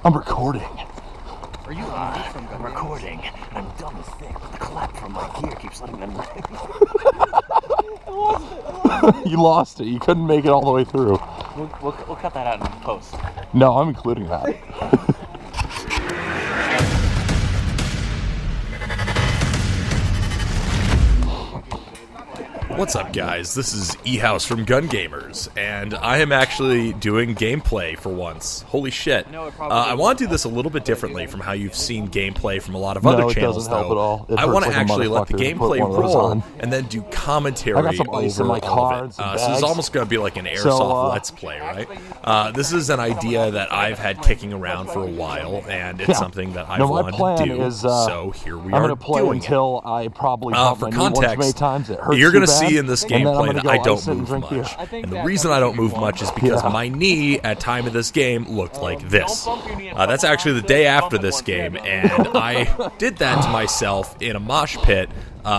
I'm recording. Are you from I'm recording, and I'm dumb as thick, but the clap from my gear keeps letting them ring. You lost it. You couldn't make it all the way through. We'll cut that out in post. No, I'm including that. What's up, guys? This is E-House from Gun Gamers, and I am actually doing gameplay for once. Holy shit. I want to do this a little bit differently from how you've seen gameplay from a lot of other channels, help at all. I want to actually let the gameplay roll and then do commentary over all of it. So this is almost going to be like an Airsoft Let's Play, right? This is an idea that I've had kicking around for a while, and it's something that I've wanted to do, so here we are I'm going to play until I probably bump my knee once too many times. It hurts you're going to too bad. See in this gameplay that I don't move drink much. And the reason I don't move much is because my knee at time of this game looked like this. That's actually the day after this game, and I did that to myself in a mosh pit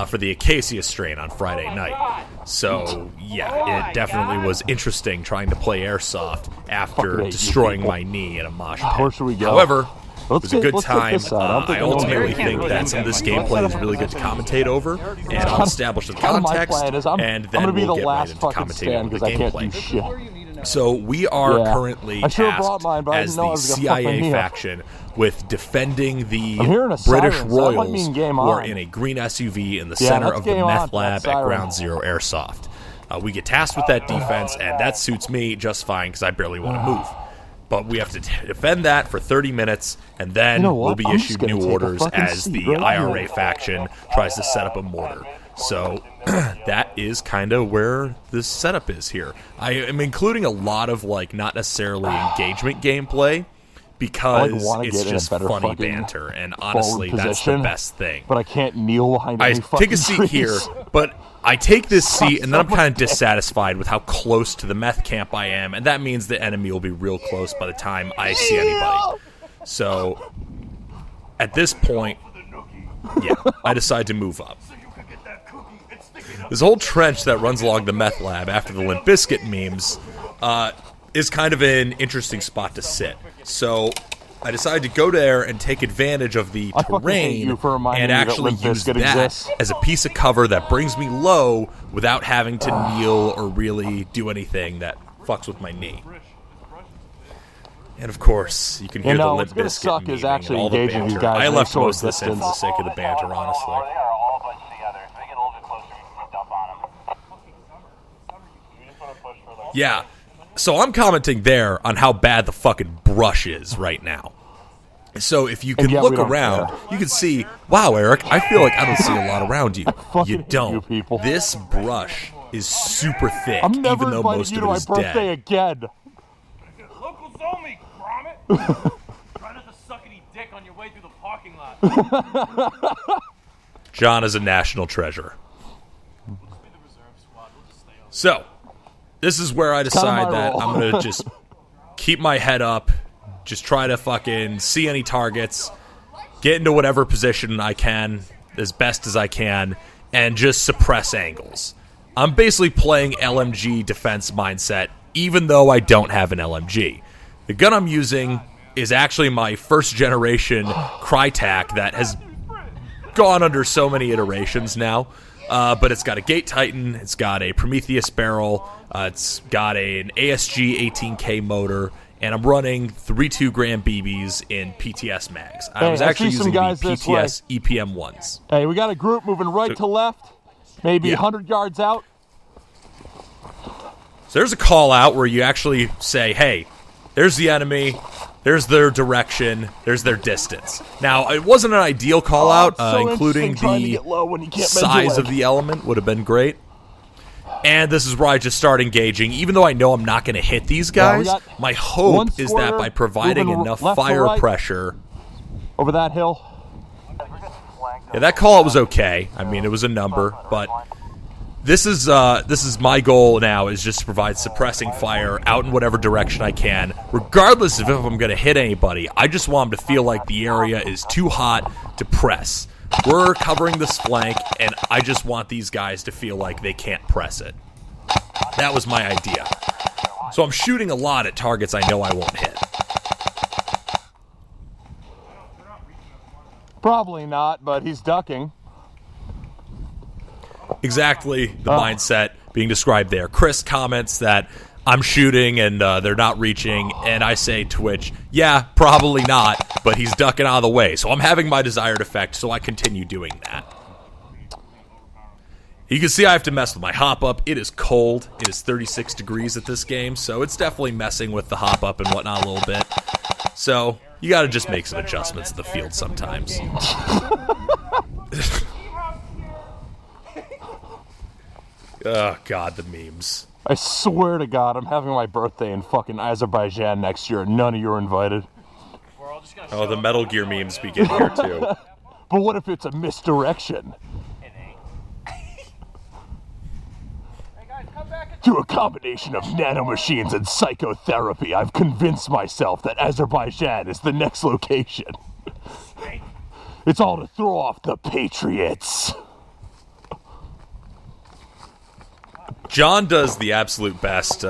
for the Acacia strain on Friday night. So, yeah, it definitely was interesting trying to play Airsoft after destroying my knee in a mosh pit. Where should we go? However, it was a good time. I ultimately think that some of this gameplay is really good to commentate over, and I'll establish the context, and then we'll get right into commentating over the gameplay. So we are currently tasked as the CIA faction with defending the British Royals who are in a green SUV in the center of the meth lab at Ground Zero Airsoft. We get tasked with that defense, and that suits me just fine because I barely want to move. But we have to defend that for 30 minutes, and then we'll be issued new orders as the IRA faction tries to set up a mortar. So that is kind of where this setup is here. I am including a lot of, like, not necessarily engagement gameplay, because it's just funny banter, and honestly, that's the best thing. But I can't kneel behind any fucking take a seat trees. here, but I take this seat, and then I'm kind of dissatisfied with how close to the meth camp I am, and that means the enemy will be real close by the time I see anybody. So, at this point, yeah, I decide to move up. This whole trench that runs along the meth lab after the Limp Bizkit memes is kind of an interesting spot to sit. So I decided to go there and take advantage of the terrain and actually use that as a piece of cover that brings me low without having to kneel or really do anything that fucks with my knee. And of course, you can hear the Limp Bizkit memeing and all the banter. I left most of this in for the sake of the banter, honestly. Yeah. So I'm commenting there on how bad the fucking brush is right now. So if you can look around, you can see, wow, Eric, I feel like I don't see a lot around you. You don't. This brush is super thick, even though most of it is dead. Again. Locals only, Gromit. Try not to suck any dick on your way through the parking lot. John is a national treasure. So, this is where I decide that I'm going to just keep my head up, just try to fucking see any targets, get into whatever position I can as best as I can, and just suppress angles. I'm basically playing LMG defense mindset, even though I don't have an LMG. The gun I'm using is actually my first generation Crytac that has gone under so many iterations now. But it's got a Gate Titan, it's got a Prometheus barrel, it's got an ASG 18K motor, and I'm running 3.2 gram BBs in PTS mags. I was actually using the PTS EPM ones. Hey, we got a group moving right to left, maybe 100 yards out. So there's a call out where you actually say, hey, there's the enemy, there's their direction, there's their distance. Now, it wasn't an ideal call out, including the size of the element would have been great. And this is where I just start engaging. Even though I know I'm not going to hit these guys, my hope is that by providing enough fire pressure... Over that hill. Yeah, that call out was okay. I mean, it was a number, but... This is my goal now, is just to provide suppressing fire out in whatever direction I can, regardless of if I'm going to hit anybody. I just want them to feel like the area is too hot to press. We're covering this flank, and I just want these guys to feel like they can't press it. That was my idea. So I'm shooting a lot at targets I know I won't hit. Probably not, but he's ducking. Exactly the mindset being described there. Chris comments that I'm shooting and they're not reaching, and I say Twitch, yeah, probably not, but he's ducking out of the way. So I'm having my desired effect, so I continue doing that. You can see I have to mess with my hop-up. It is cold. It is 36 degrees at this game, so it's definitely messing with the hop-up and whatnot a little bit. So you got to just make some adjustments in the field sometimes. Oh, God, the memes. I swear to God, I'm having my birthday in fucking Azerbaijan next year, and none of you are invited. Oh, the Metal Gear memes begin here, too. But what if it's a misdirection? Through a combination of nanomachines and psychotherapy, I've convinced myself that Azerbaijan is the next location. It's all to throw off the Patriots. John does the absolute best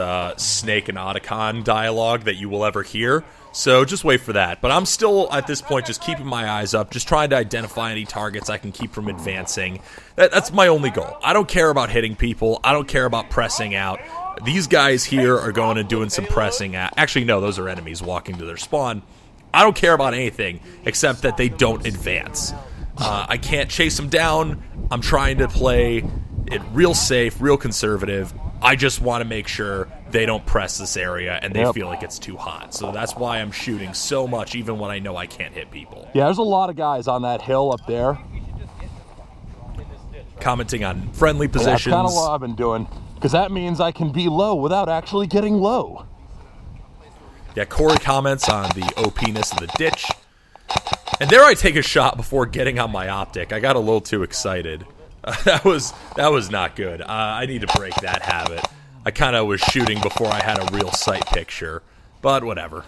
Snake and Otacon dialogue that you will ever hear, so just wait for that. But I'm still, at this point, just keeping my eyes up, just trying to identify any targets I can keep from advancing. That's my only goal. I don't care about hitting people. I don't care about pressing out. These guys here are going and doing some pressing out. Actually, no, those are enemies walking to their spawn. I don't care about anything except that they don't advance. I can't chase them down. I'm trying to play it real safe, real conservative. I just want to make sure they don't press this area and they feel like it's too hot. So that's why I'm shooting so much, even when I know I can't hit people. Yeah, there's a lot of guys on that hill up there. Commenting on friendly positions. Yeah, that's kind of what I've been doing, because that means I can be low without actually getting low. Yeah, Corey comments on the OP-ness of the ditch. And there I take a shot before getting on my optic. I got a little too excited. That was not good. I need to break that habit. I kind of was shooting before I had a real sight picture, but whatever.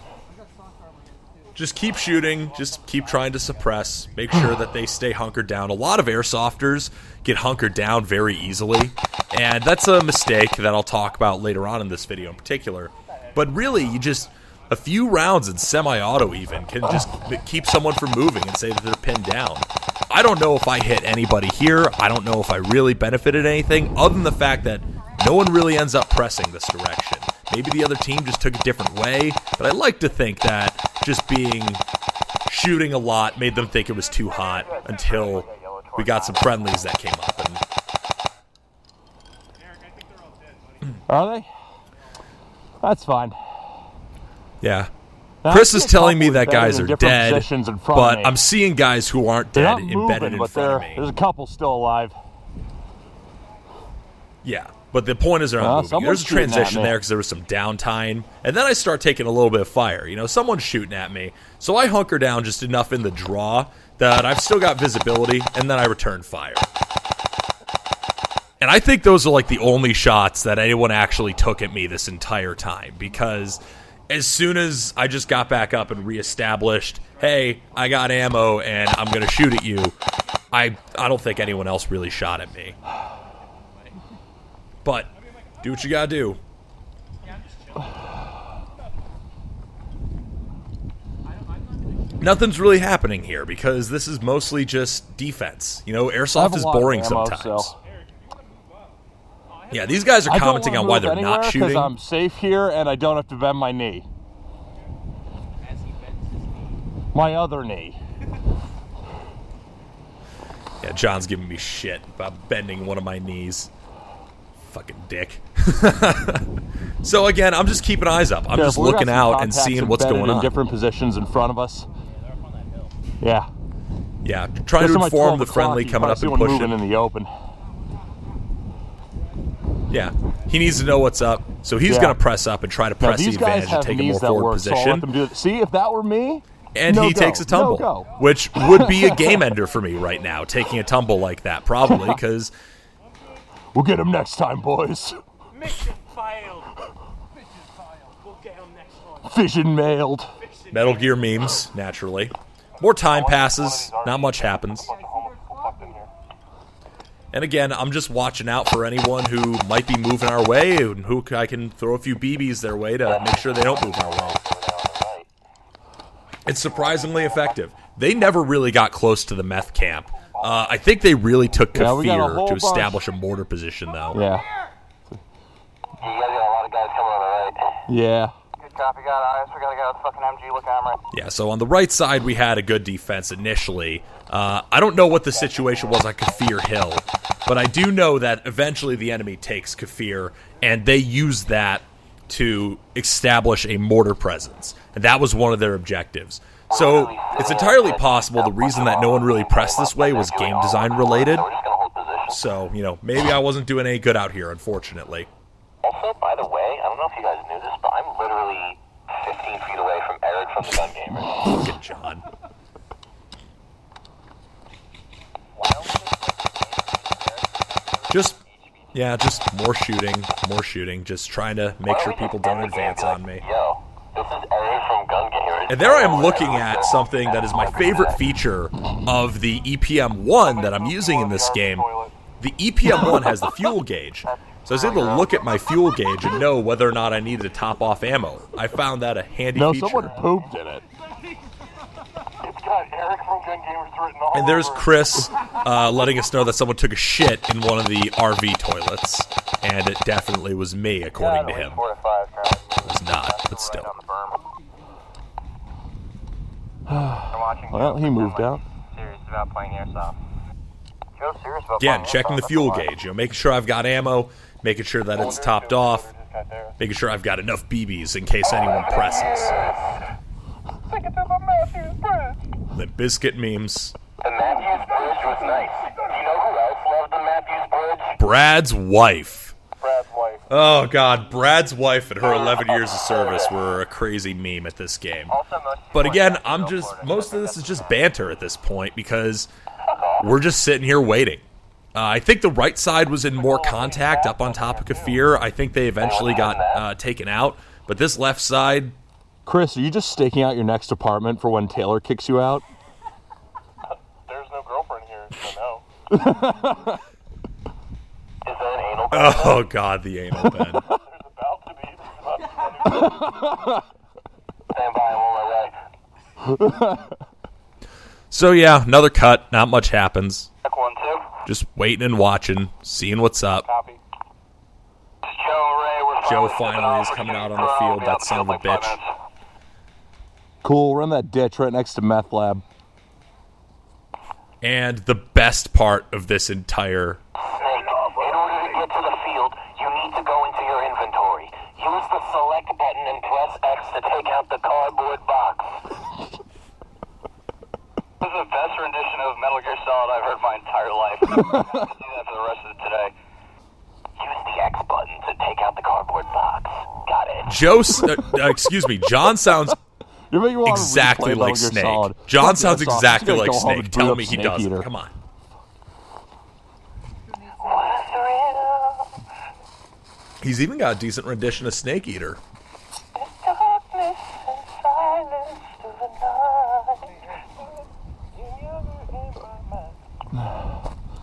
Just keep shooting. Just keep trying to suppress. Make sure that they stay hunkered down. A lot of airsofters get hunkered down very easily, and that's a mistake that I'll talk about later on in this video in particular. But really, you just... a few rounds in semi-auto even can just keep someone from moving and say that they're pinned down. I don't know if I hit anybody here. I don't know if I really benefited anything, other than the fact that no one really ends up pressing this direction. Maybe the other team just took a different way, but I like to think that just shooting a lot made them think it was too hot until we got some friendlies that came up. Are they? That's fine. Yeah. Chris is telling me that guys are dead, but I'm seeing guys who aren't dead embedded in front of me. There's a couple still alive. Yeah, but the point is they're not moving. There's a transition there because there was some downtime, and then I start taking a little bit of fire. You know, someone's shooting at me, so I hunker down just enough in the draw that I've still got visibility, and then I return fire. And I think those are like the only shots that anyone actually took at me this entire time, because as soon as I just got back up and reestablished, hey, I got ammo and I'm going to shoot at you, I don't think anyone else really shot at me. But do what you got to do. Nothing's really happening here because this is mostly just defense. You know, airsoft is boring sometimes. Yeah, these guys are commenting on why they're not shooting. Because I'm safe here and I don't have to bend my knee. My other knee. Yeah, John's giving me shit about bending one of my knees. Fucking dick. So again, I'm just keeping eyes up. I'm just looking out and seeing what's going on. In different positions in front of us. Yeah. Yeah, trying to inform the friendly coming up and pushing. Moving in the open. Yeah, he needs to know what's up, so he's going to press up and try to press the advantage and take a more forward position. So see, if that were me, and he takes a tumble, which would be a game ender for me right now, taking a tumble like that, probably, because... We'll get him next time, boys. Mission failed. We'll get him next time. Fission mailed. Metal Gear memes, naturally. More time passes, not much happens. And again, I'm just watching out for anyone who might be moving our way and who I can throw a few BBs their way to make sure they don't move our way. It's surprisingly effective. they never really got close to the meth camp. I think they really took Kafir to establish a mortar position, though. Yeah. You guys got a lot of guys coming on the right. Yeah. Good copy, got eyes. We got a guy with fucking MG looking at him right. Yeah, so on the right side, we had a good defense initially. I don't know what the situation was on Kafir Hill, but I do know that eventually the enemy takes Kafir, and they use that to establish a mortar presence. And that was one of their objectives. So it's entirely possible the reason that no one really pressed this way was game design related. So, you know, maybe I wasn't doing any good out here, unfortunately. Also, by the way, I don't know if you guys knew this, but I'm literally 15 feet away from Eric from the Gun Gamers. Look at John. Just more shooting, just trying to make sure people don't advance on me. Yo, this is Eric from Gun Gamers. And there I am looking at something that is my favorite feature of the EPM-1 that I'm using in this game. The EPM-1 has the fuel gauge. So I was able to look at my fuel gauge and know whether or not I needed to top off ammo. I found that a handy feature. No, someone pooped in it. It's got Eric from Gun Gamers written all And there's over. Chris letting us know that someone took a shit in one of the RV toilets. And it definitely was me, according to him. It was not, but still. Well, he moved out. Serious about playing Airsoft. Joe's serious about Again, playing checking the Airsoft. fuel gauge, you know, making sure I've got ammo, making sure that it's topped off, making sure I've got enough BBs in case anyone presses. The biscuit memes. The Matthews Bridge was nice. Do you know who else loved the Matthews Bridge? Brad's wife. Brad's wife. Oh, God. Brad's wife and her 11 years of service were a crazy meme at this game. But again, most of this is just banter at this point because we're just sitting here waiting. I think the right side was in more contact up on top of Kafir. I think they eventually got taken out. But this left side... Chris, are you just staking out your next apartment for when Taylor kicks you out? There's no girlfriend here, so no. Is there an anal pen? Oh, God, the anal pen. There's about to be. Stand by, I'm on my way. So, yeah, another cut. Not much happens. Check 1, 2. Just waiting and watching, seeing what's up. Copy. This is Joe Ray. We're Joe stepping finally off is with coming you, out on the bro. field, Be that on the son of a field in like 5 bitch. minutes. Cool, we're in that ditch right next to Meth Lab. And the best part of this entire... Snake, in order to get to the field, you need to go into your inventory. Use the select button and press X to take out the cardboard box. This is the best rendition of Metal Gear Solid I've heard my entire life. I'm going to do that for the rest of today. Use the X button to take out the cardboard box. Got it. Excuse me, John sounds You're making me want to exactly replay like Metal Gear Snake. Solid. John Fuck sounds Airsoft. exactly I'm just like gonna go home Snake. and Tell boot me up he Snake doesn't. Eater. Come on. He's even got a decent rendition of Snake Eater.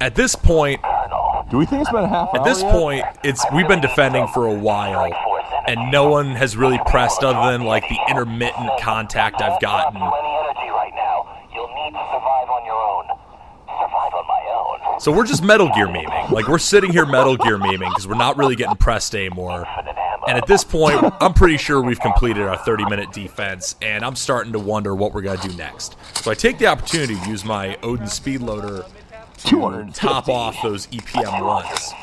At this point, Do we think it's been a half hour At this yet? point, we've been defending for a while, and no one has really pressed other than like the intermittent contact I've gotten. Any energy right now. You'll need to survive on your own. Survive on my own. So we're just Metal Gear memeing. Like, we're sitting here Metal Gear memeing because we're not really getting pressed anymore. And at this point, I'm pretty sure we've completed our 30-minute defense, and I'm starting to wonder what we're going to do next. So I take the opportunity to use my Odin Speedloader to top off those EPM-1s.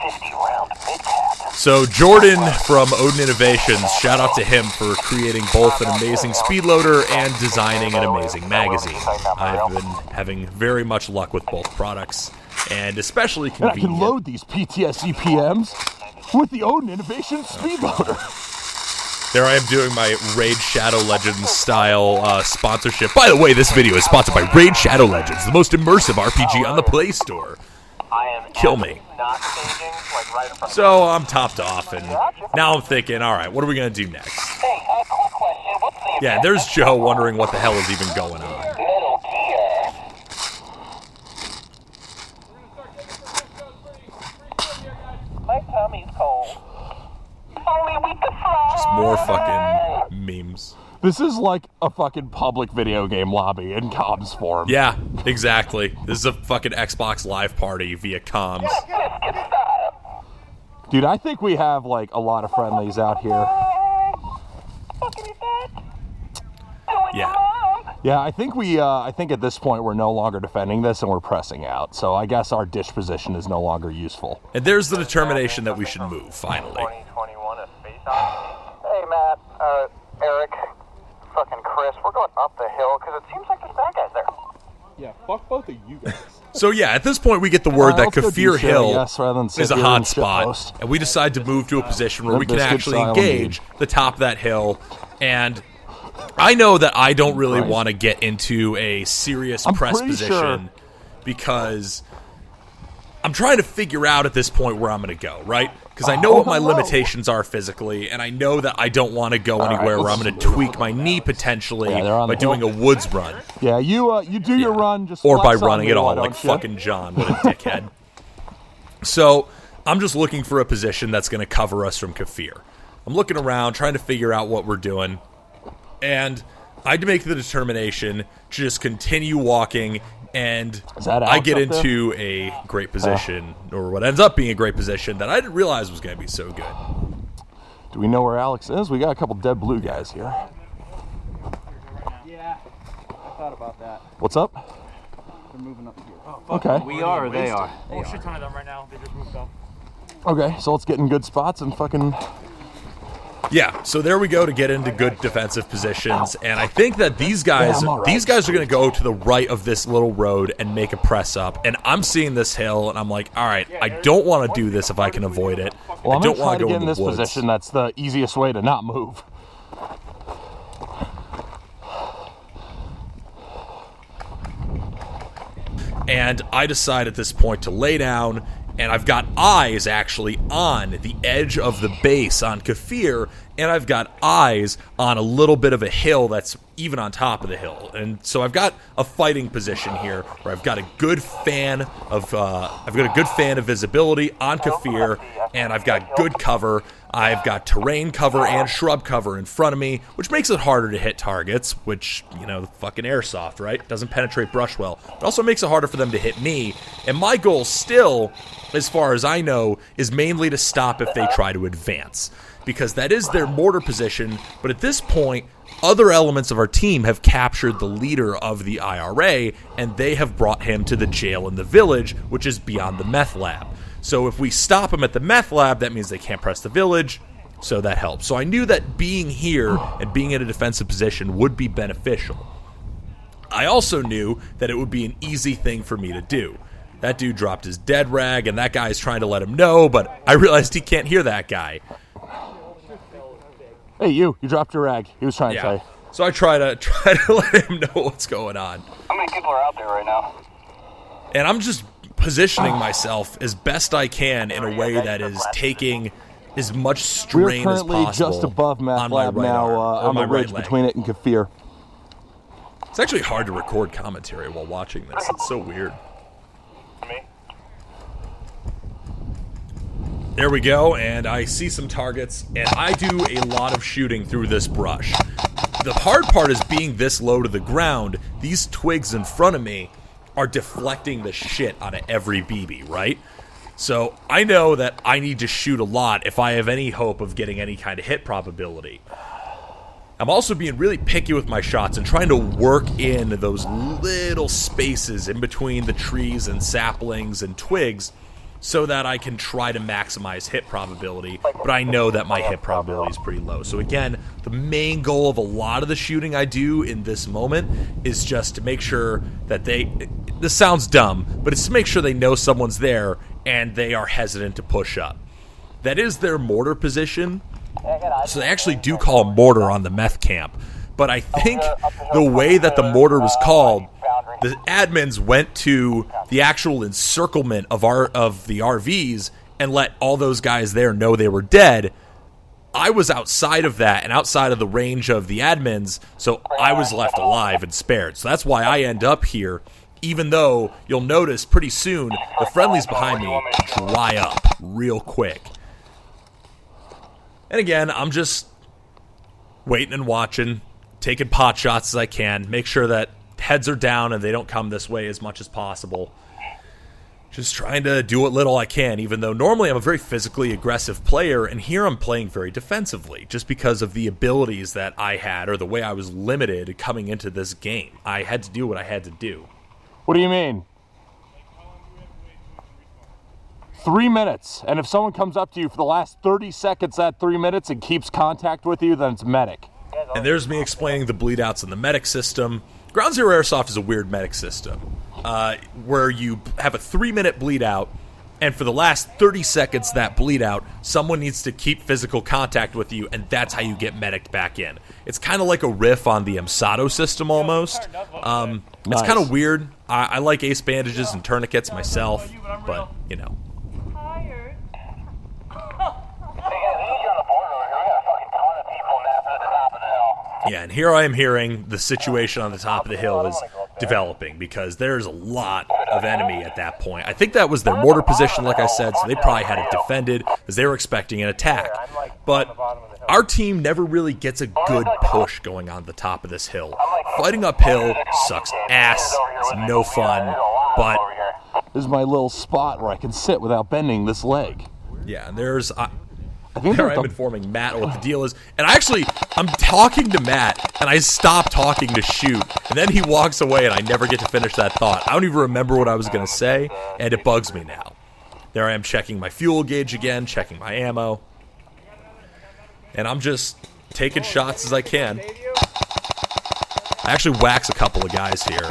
So Jordan from Odin Innovations, shout out to him for creating both an amazing speedloader and designing an amazing magazine. I've been having very much luck with both products, and especially And I convenient. can load these PTS EPMs with the Odin Innovations Speedloader. There I am doing my Raid Shadow Legends style sponsorship. By the way, this video is sponsored by Raid Shadow Legends, the most immersive RPG on the Play Store. Kill me. So I'm topped off, and now I'm thinking, all right, what are we going to do next? Yeah, there's Joe wondering what the hell is even going on. My tummy's cold. Only we could fly. Just more fucking memes. This is like a fucking public video game lobby in comms form. Yeah, exactly. This is a fucking Xbox Live party via comms. Dude, I think we have like a lot of friendlies out here. Yeah. Yeah, I think I think at this point we're no longer defending this and we're pressing out. So I guess our dish position is no longer useful. And there's the determination that we should move, finally. Hey, Matt, Eric, fucking Chris, we're going up the hill because it seems like there's bad guys there. Yeah, fuck both of you guys. So yeah, at this point we get the word that Kafir Hill is a hot spot, post. and we decide to move to a position where we can actually engage the top of that hill. And I know that I don't really want to get into a serious press position because I'm trying to figure out at this point where I'm going to go, right? Because I know what my limitations are physically, and I know that I don't want to go anywhere where I'm going to tweak my knee potentially by doing a woods run. Yeah, you do your run just or by running it all like fucking John. What a dickhead. So I'm just looking for a position that's going to cover us from Kafir. I'm looking around, trying to figure out what we're doing, and I make the determination to just continue walking, and I get into a great position, or what ends up being a great position that I didn't realize was going to be so good. Do we know where Alex is? We got a couple dead blue guys here. Yeah, I thought about that. What's up? They're moving up here. Oh, Okay. We are or they are? Oh, shit ton of them right now. They just moved up. Okay, so let's get in good spots and fucking... Yeah, so there we go to get into good defensive positions, and I think that these guys are going to go to the right of this little road and make a press up, and I'm seeing this hill, and I'm like, all right, I don't want to do this if I can avoid it. Well, I don't want to go get in in this woods. position. That's the easiest way to not move. And I decide at this point to lay down, and I've got eyes actually on the edge of the base on Kafir, and I've got eyes on a little bit of a hill that's even on top of the hill. And so I've got a fighting position here where I've got a good fan of visibility on Kafir, and I've got good cover. I've got terrain cover and shrub cover in front of me, which makes it harder to hit targets, which, you know, fucking Airsoft, right? Doesn't penetrate brush well. It also makes it harder for them to hit me. And my goal still, as far as I know, is mainly to stop if they try to advance, because that is their mortar position. But at this point, other elements of our team have captured the leader of the IRA, and they have brought him to the jail in the village, which is beyond the meth lab. So if we stop them at the meth lab, that means they can't press the village, so that helps. So I knew that being here and being in a defensive position would be beneficial. I also knew that it would be an easy thing for me to do. That dude dropped his dead rag, and that guy's trying to let him know, but I realized he can't hear that guy. Hey, you dropped your rag. He was trying to say. So I try to let him know what's going on. How many people are out there right now? And I'm just positioning myself as best I can in a way that is taking as much strain as possible. We're currently just above Meth Lab now on the ridge between it and Kafir. It's actually hard to record commentary while watching this. It's so weird. There we go, and I see some targets, and I do a lot of shooting through this brush. The hard part is being this low to the ground. These twigs in front of me are deflecting the shit out of every BB, right? So I know that I need to shoot a lot if I have any hope of getting any kind of hit probability. I'm also being really picky with my shots and trying to work in those little spaces in between the trees and saplings and twigs so that I can try to maximize hit probability, but I know that my hit probability is pretty low. So again, the main goal of a lot of the shooting I do in this moment is just to make sure that this sounds dumb, but it's to make sure they know someone's there and they are hesitant to push up. That is their mortar position, so they actually do call mortar on the Meth Camp, but I think the way that the mortar was called, the admins went to the actual encirclement of the RVs and let all those guys there know they were dead. I was outside of that and outside of the range of the admins, so I was left alive and spared. So that's why I end up here, even though you'll notice pretty soon the friendlies behind me dry up real quick. And again, I'm just waiting and watching. taking pot shots as I can, make sure that heads are down and they don't come this way as much as possible. Just trying to do what little I can, even though normally I'm a very physically aggressive player, and here I'm playing very defensively, just because of the abilities that I had, or the way I was limited coming into this game. I had to do what I had to do. What do you mean? 3 minutes, and if someone comes up to you for the last 30 seconds at 3 minutes and keeps contact with you, then it's medic. And there's me explaining the bleed outs in the medic system. Ground Zero Airsoft is a weird medic system, where you have a 3-minute bleed out, and for the last 30 seconds that bleed out, someone needs to keep physical contact with you, and that's how you get medicked back in. It's kind of like a riff on the Emsato system almost. It's kind of weird. I like ace bandages and tourniquets myself, but, you know. Yeah, and here I am hearing the situation on the top of the hill is developing, because there's a lot of enemy at that point. I think that was their mortar position, like I said, so they probably had it defended because they were expecting an attack. But our team never really gets a good push going on the top of this hill. Fighting uphill sucks ass. It's no fun, but this is my little spot where I can sit without bending this leg. Yeah, and there's... I'm informing Matt what the deal is. And I'm talking to Matt, and I stop talking to shoot. And then he walks away, and I never get to finish that thought. I don't even remember what I was going to say, and it bugs me now. There I am checking my fuel gauge again, checking my ammo. And I'm just taking shots as I can. I actually wax a couple of guys here.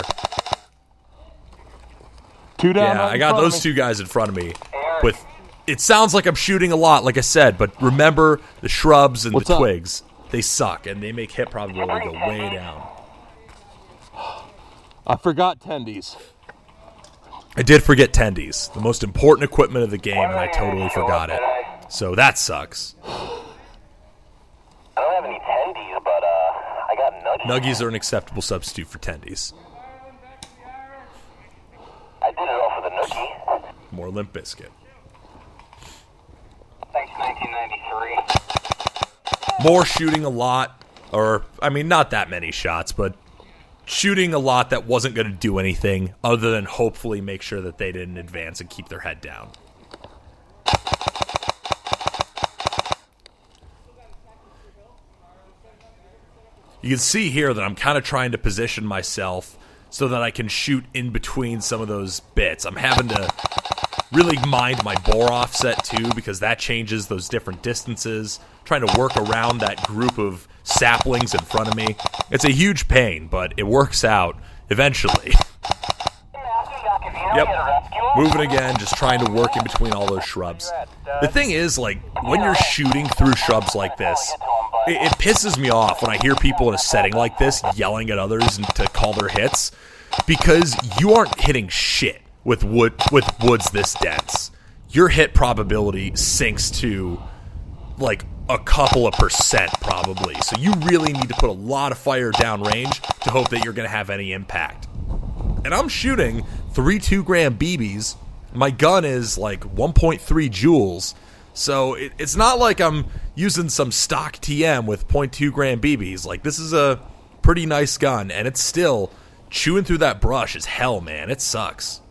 2 down. Yeah, I got those 2 guys in front of me with... It sounds like I'm shooting a lot, like I said, but remember the shrubs and the twigs. They suck, and they make hit probability go way down. I forgot tendies. I did forget tendies, the most important equipment of the game, and I totally forgot it. So that sucks. I don't have any tendies, but I got nuggies. Nuggies are an acceptable substitute for tendies. I did it all for the noogie. More Limp Bizkit. Thanks, 1993. More shooting a lot, or, I mean, not that many shots, but shooting a lot that wasn't going to do anything other than hopefully make sure that they didn't advance and keep their head down. You can see here that I'm kind of trying to position myself so that I can shoot in between some of those bits. I'm having to really mind my bore offset too, because that changes those different distances. Trying to work around that group of saplings in front of me. It's a huge pain, but it works out eventually. Yep. Moving again, just trying to work in between all those shrubs. The thing is, like, when you're shooting through shrubs like this, it pisses me off when I hear people in a setting like this yelling at others to call their hits, because you aren't hitting shit with woods this dense. Your hit probability sinks to like a couple of percent probably. So you really need to put a lot of fire downrange to hope that you're going to have any impact. And I'm shooting 3 2-gram BBs. My gun is like 1.3 joules. So it's not like I'm using some stock TM with 0.2-gram BBs. Like, this is a pretty nice gun, and it's still chewing through that brush as hell, man. It sucks.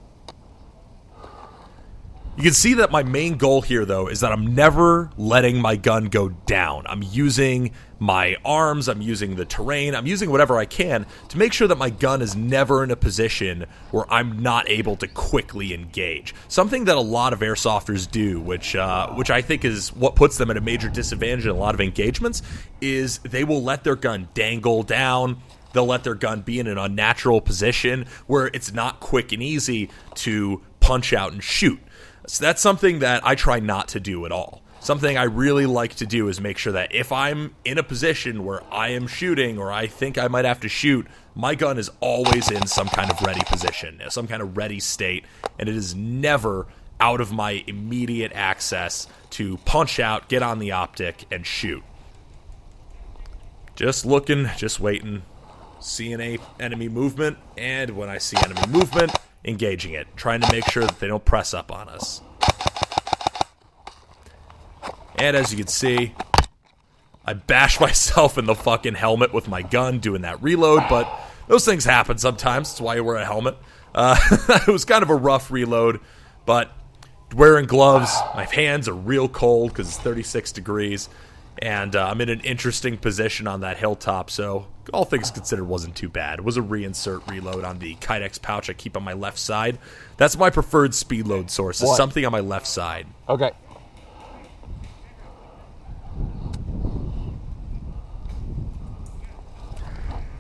You can see that my main goal here, though, is that I'm never letting my gun go down. I'm using my arms, I'm using the terrain, I'm using whatever I can to make sure that my gun is never in a position where I'm not able to quickly engage. Something that a lot of airsofters do, which I think is what puts them at a major disadvantage in a lot of engagements, is they will let their gun dangle down. They'll let their gun be in an unnatural position where it's not quick and easy to punch out and shoot. So that's something that I try not to do at all. Something I really like to do is make sure that if I'm in a position where I am shooting or I think I might have to shoot, my gun is always in some kind of ready position, some kind of ready state, and it is never out of my immediate access to punch out, get on the optic, and shoot. Just looking, just waiting, seeing enemy movement, and when I see enemy movement, engaging it, trying to make sure that they don't press up on us. And as you can see, I bashed myself in the fucking helmet with my gun doing that reload, but those things happen sometimes. That's why you wear a helmet. It was kind of a rough reload, but wearing gloves, my hands are real cold because it's 36 degrees, and I'm in an interesting position on that hilltop, so all things considered wasn't too bad. It was a reinsert reload on the Kydex pouch I keep on my left side. That's my preferred speed load source, is something on my left side. Okay.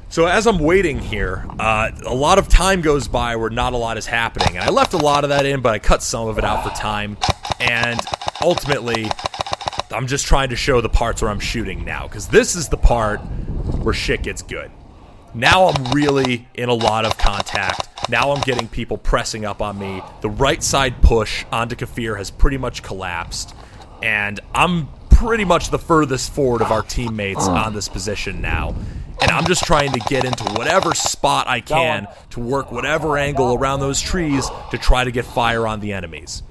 So as I'm waiting here, a lot of time goes by where not a lot is happening. And I left a lot of that in, but I cut some of it out for time. And ultimately, I'm just trying to show the parts where I'm shooting now, because this is the part where shit gets good. Now I'm really in a lot of contact. Now I'm getting people pressing up on me. The right side push onto Kafir has pretty much collapsed. And I'm pretty much the furthest forward of our teammates on this position now. And I'm just trying to get into whatever spot I can to work whatever angle around those trees to try to get fire on the enemies.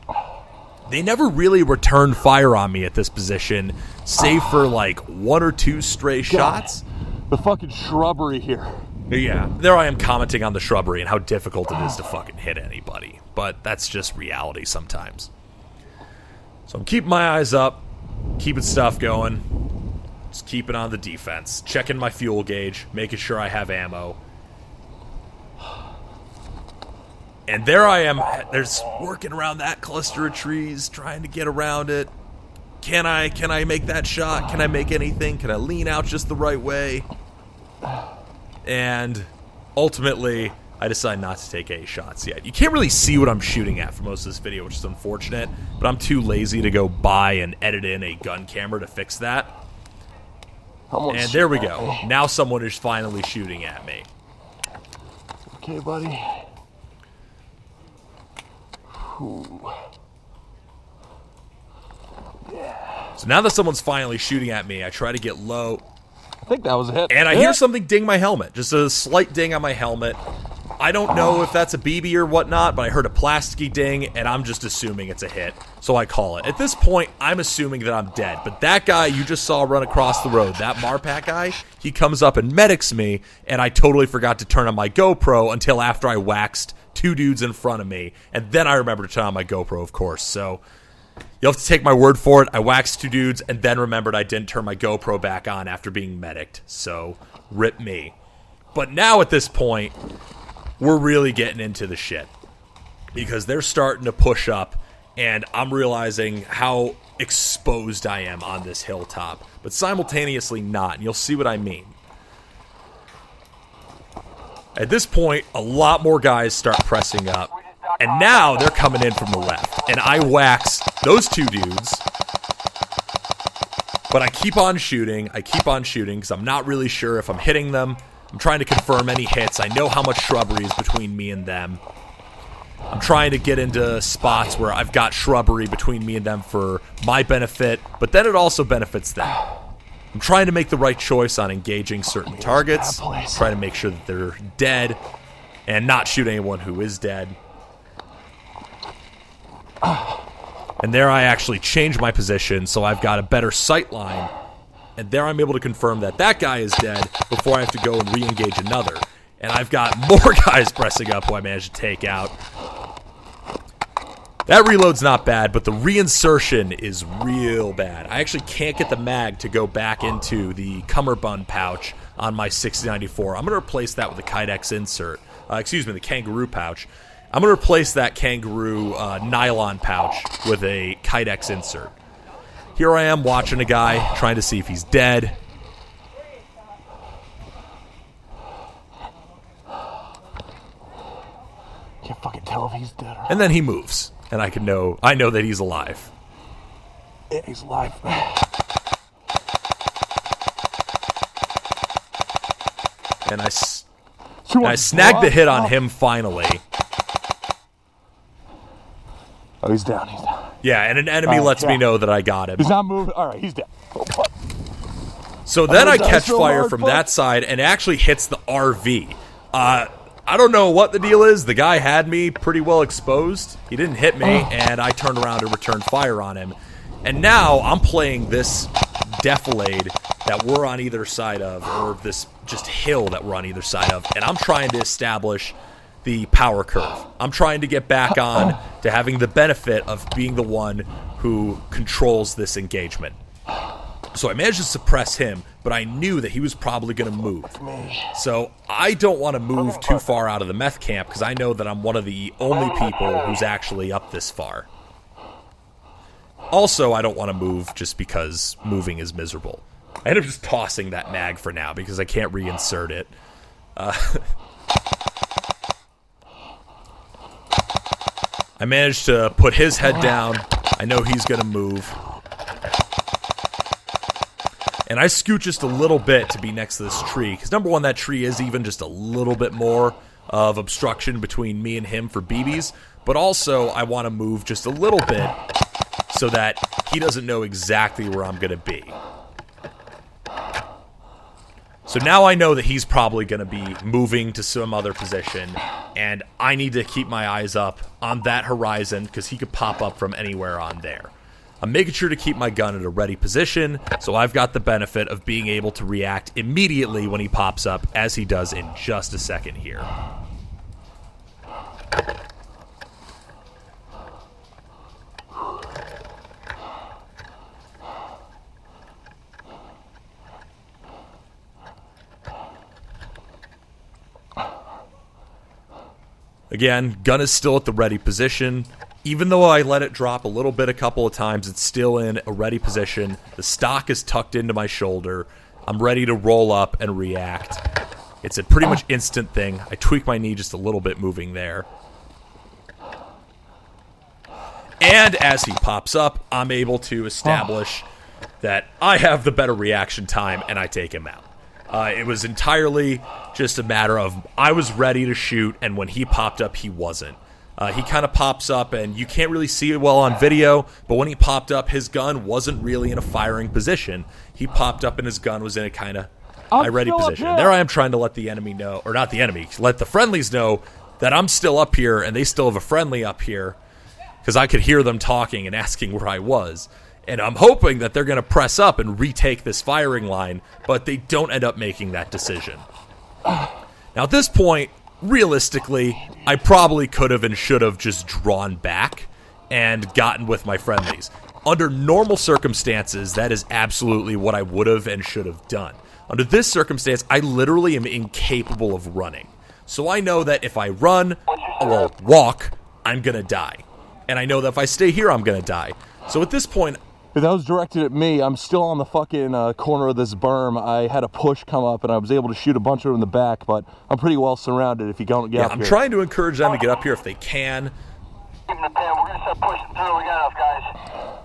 They never really returned fire on me at this position, save for like 1 or 2 stray shots. The fucking shrubbery here. Yeah, there I am commenting on the shrubbery and how difficult it is to fucking hit anybody. But that's just reality sometimes. So I'm keeping my eyes up, keeping stuff going. Just keeping on the defense, checking my fuel gauge, making sure I have ammo. And there I am, there's working around that cluster of trees, trying to get around it. Can I make that shot? Can I make anything? Can I lean out just the right way? And ultimately, I decide not to take any shots yet. You can't really see what I'm shooting at for most of this video, which is unfortunate, but I'm too lazy to go buy and edit in a gun camera to fix that. And there we go. Now someone is finally shooting at me. Okay, buddy. Ooh. Yeah. So now that someone's finally shooting at me, I try to get low. I think that was a hit. And I hear something ding my helmet. Just a slight ding on my helmet. I don't know if that's a BB or whatnot, but I heard a plasticky ding, and I'm just assuming it's a hit. So I call it. At this point, I'm assuming that I'm dead. But that guy you just saw run across the road, that Marpac guy, he comes up and medics me, and I totally forgot to turn on my GoPro until after I waxed 2 dudes in front of me. And then I remembered to turn on my GoPro, of course. So you'll have to take my word for it. I waxed 2 dudes and then remembered I didn't turn my GoPro back on after being medicked. So rip me. But now at this point, we're really getting into the shit, because they're starting to push up, and I'm realizing how exposed I am on this hilltop, but simultaneously not, and you'll see what I mean. At this point, a lot more guys start pressing up, and now they're coming in from the left, and I wax those 2 dudes, but I keep on shooting, because I'm not really sure if I'm hitting them. I'm trying to confirm any hits. I know how much shrubbery is between me and them. I'm trying to get into spots where I've got shrubbery between me and them for my benefit, but then it also benefits them. I'm trying to make the right choice on engaging certain targets, trying to make sure that they're dead, and not shoot anyone who is dead. And there I actually change my position, so I've got a better sight line. And there I'm able to confirm that that guy is dead before I have to go and re-engage another. And I've got more guys pressing up who I managed to take out. That reload's not bad, but the reinsertion is real bad. I actually can't get the mag to go back into the cummerbund pouch on my 6094. I'm going to replace that with a Kydex insert. The kangaroo pouch. I'm going to replace that kangaroo nylon pouch with a Kydex insert. Here I am watching a guy, trying to see if he's dead. Can't fucking tell if he's dead or not. And then he moves, and I know that he's alive. Yeah, he's alive. And I snagged the hit on him finally. Oh, he's down. Yeah, and an enemy lets me know that I got him. He's not moving. All right, he's dead. Oh, fuck. So then I catch fire from that side and it actually hits the RV. I don't know what the deal is. The guy had me pretty well exposed. He didn't hit me, and I turned around and returned fire on him. And now I'm playing this defilade that we're on either side of, or this just hill that we're on either side of, and I'm trying to establish the power curve. I'm trying to get back on to having the benefit of being the one who controls this engagement. So I managed to suppress him, but I knew that he was probably going to move. So I don't want to move too far out of the meth camp because I know that I'm one of the only people who's actually up this far. Also, I don't want to move just because moving is miserable. I end up just tossing that mag for now because I can't reinsert it. I managed to put his head down. I know he's going to move. And I scoot just a little bit to be next to this tree. Because number one, that tree is even just a little bit more of obstruction between me and him for BBs. But also, I want to move just a little bit so that he doesn't know exactly where I'm going to be. So now I know that he's probably going to be moving to some other position. And I need to keep my eyes up on that horizon because he could pop up from anywhere on there. I'm making sure to keep my gun at a ready position, so I've got the benefit of being able to react immediately when he pops up, as he does in just a second here. Again, gun is still at the ready position. Even though I let it drop a little bit a couple of times, it's still in a ready position. The stock is tucked into my shoulder. I'm ready to roll up and react. It's a pretty much instant thing. I tweak my knee just a little bit moving there. And as he pops up, I'm able to establish that I have the better reaction time and I take him out. It was entirely just a matter of I was ready to shoot, and when he popped up, he wasn't. He kind of pops up, and you can't really see it well on video, but when he popped up, his gun wasn't really in a firing position. He popped up, and his gun was in a kind of ready position. And there I am trying to let the enemy know, or not the enemy, let the friendlies know that I'm still up here, and they still have a friendly up here, because I could hear them talking and asking where I was. And I'm hoping that they're going to press up and retake this firing line, but they don't end up making that decision. Now, at this point, realistically, I probably could have and should have just drawn back and gotten with my friendlies. Under normal circumstances, that is absolutely what I would have and should have done. Under this circumstance, I literally am incapable of running. So I know that if I run, or walk, I'm going to die. And I know that if I stay here, I'm going to die. So at this point, if that was directed at me, I'm still on the fucking corner of this berm. I had a push come up, and I was able to shoot a bunch of them in the back, but I'm pretty well surrounded if you don't get up here. I'm trying to encourage them to get up here if they can. We're going to start pushing through. We got enough, guys.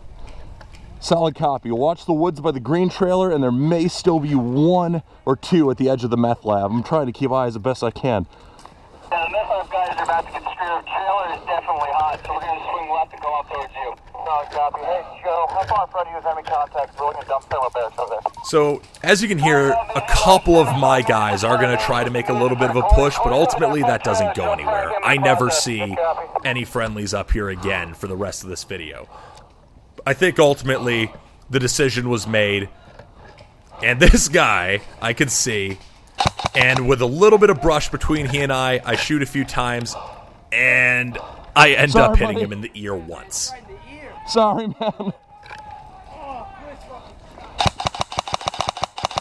Solid copy. Watch the woods by the green trailer, and there may still be one or two at the edge of the meth lab. I'm trying to keep eyes the best I can. Yeah, the meth lab guys are about to get straight up. Trailer is definitely hot, so we're going to swing left and go up towards you. Solid copy. Hey, Joe, how far in front of you is enemy contact? We're going to dump thermal barracks over there. So, as you can hear, a couple of my guys are going to try to make a little bit of a push, but ultimately that doesn't go anywhere. I never see any friendlies up here again for the rest of this video. I think ultimately the decision was made, and this guy, I can see, and with a little bit of brush between he and I shoot a few times, and I end up hitting him in the ear once. Sorry, man.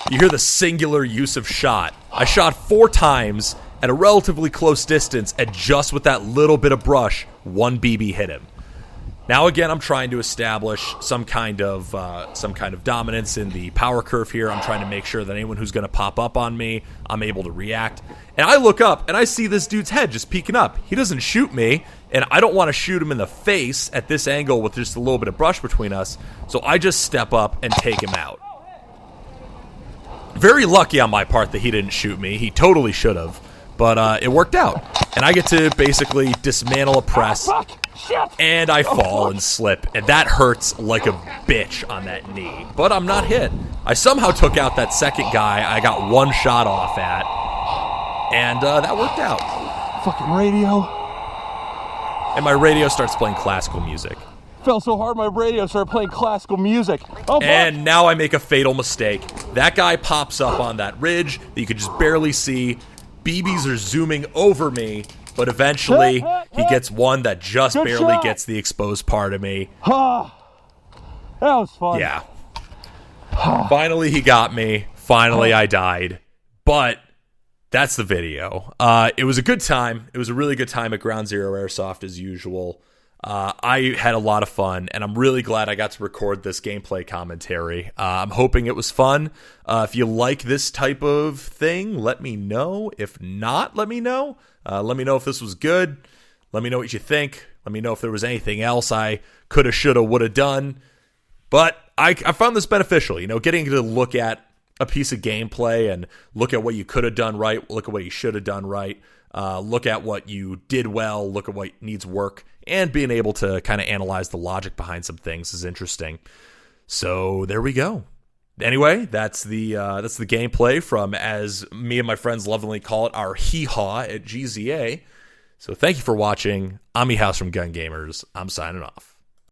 You hear the singular use of shot. I shot 4 times at a relatively close distance, and just with that little bit of brush, 1 BB hit him. Now again, I'm trying to establish some kind of dominance in the power curve here. I'm trying to make sure that anyone who's going to pop up on me, I'm able to react. And I look up, and I see this dude's head just peeking up. He doesn't shoot me, and I don't want to shoot him in the face at this angle with just a little bit of brush between us, so I just step up and take him out. Very lucky on my part that he didn't shoot me. He totally should have, but it worked out. And I get to basically dismantle a press, and I fall and slip, and that hurts like a bitch on that knee. But I'm not hit. I somehow took out that second guy I got 1 shot off at, and that worked out. Fucking radio. And my radio starts playing classical music. Fell so hard my radio started playing classical music. Oh, and now I make a fatal mistake. That guy pops up on that ridge that you could just barely see. BBs are zooming over me, but eventually he gets one that just barely gets the exposed part of me. That was fun. Yeah. Finally he got me. Finally I died. But that's the video. It was a good time. It was a really good time at Ground Zero Airsoft as usual. I had a lot of fun, and I'm really glad I got to record this gameplay commentary. I'm hoping it was fun. If you like this type of thing, let me know. If not, let me know. Let me know if this was good. Let me know what you think. Let me know if there was anything else I coulda, shoulda, woulda done. But I found this beneficial, getting to look at a piece of gameplay and look at what you could have done right, look at what you should have done right, look at what you did well, look at what needs work, and being able to kind of analyze the logic behind some things is interesting. So there we go. Anyway, that's the gameplay from, as me and my friends lovingly call it, our hee-haw at GZA. So thank you for watching. I'm E-House from Gun Gamers. I'm signing off.